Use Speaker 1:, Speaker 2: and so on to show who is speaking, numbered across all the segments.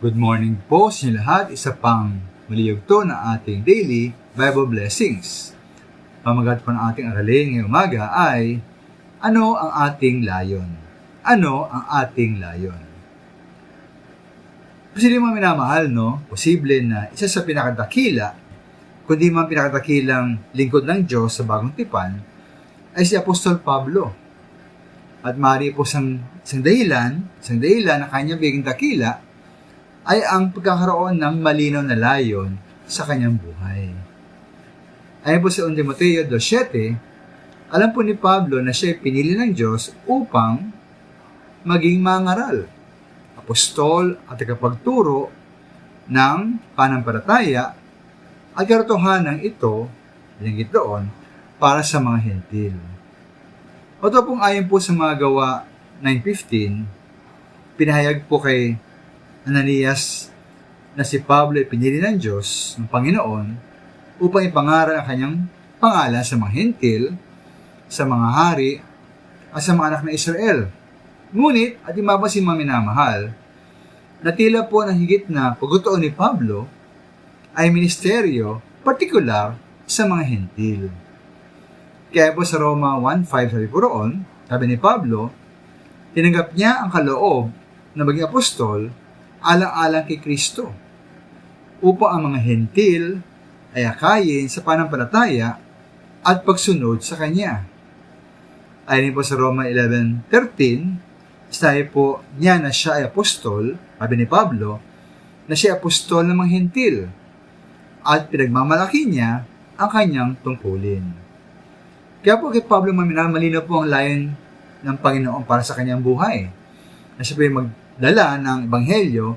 Speaker 1: Good morning po sa inyo lahat. Isa pang maliyugto na ating daily Bible blessings. Pamagat po ng ating aralin ngayong umaga ay, ano ang ating layon? Ano ang ating layon? Posible mga minamahal, no? Posible na isa sa pinakadakila, kundi man pinakadakilang lingkod ng Diyos sa Bagong Tipan, ay si Apostol Pablo. At maaari po isang dahilan na kanya biging dakila, ay ang pagkakaroon ng malinaw na layon sa kanyang buhay. Ayon po sa 1 Timoteo 2:7, alam po ni Pablo na siya ay pinili ng Diyos upang maging mangaral, apostol at tagapagturo ng panampalataya at katotohanan ito, linggit doon, para sa mga hentil. O ito pong ayon po sa mga Gawa 9:15, pinahayag po kay Ananias na si Pablo ay pinili ng Diyos, ng Panginoon, upang ipangaral ang kanyang pangalan sa mga hentil, sa mga hari, at sa mga anak ng Israel. Ngunit, at imapasin mga minamahal, na tila po ng higit na pagtutuon ni Pablo ay ministeryo, partikular sa mga hentil. Kaya po sa Roma 1:5 sabi po roon, sabi ni Pablo, tinanggap niya ang kaloob na maging apostol alang-alang kay Kristo, upang ang mga hentil ay akayin sa panampalataya at pagsunod sa Kanya. Ayon po sa Roma 11:13, sabi po niya na siya ay apostol, sabi ni Pablo, na siya ay apostol ng mga hentil, at pinagmamalaki niya ang kanyang tungkulin. Kaya po kay Pablo malinaw po ang layon ng Panginoon para sa kanyang buhay, na siya po ay magdala ng ebanghelyo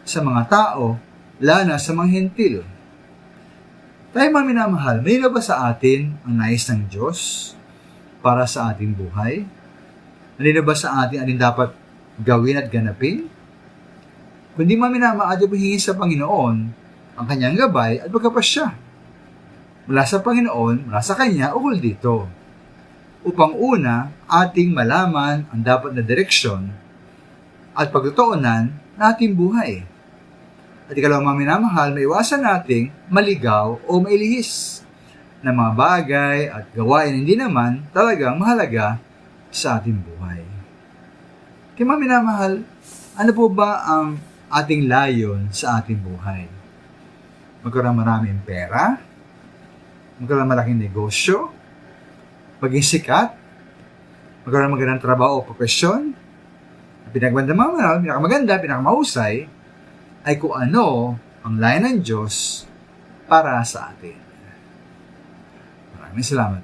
Speaker 1: sa mga tao, lalo na sa mga hentil. Tayo mga minamahal, may ba sa atin ang nais ng Diyos para sa ating buhay? Malinaw ba sa atin anong dapat gawin at ganapin? Kundi mga minamahal, atin po hingin sa Panginoon ang kanyang gabay at pagkapasya mula sa Panginoon, mula sa Kanya, ukol dito, upang una, ating malaman ang dapat na direksyon at pagtutuunan na ating buhay. At ikalawa mga minamahal, maiwasan nating maligaw o mailihis na mga bagay at gawain hindi naman talagang mahalaga sa ating buhay. Kaya mga minamahal, ano po ba ang ating layon sa ating buhay? Magkaroon maraming pera? Magkaroon malaking negosyo? Maging sikat? Magkaroon magandang trabaho o profesyon? Pinakamaganda, pinakamahusay, ay kung ano ang layon ng Diyos para sa atin. Maraming salamat.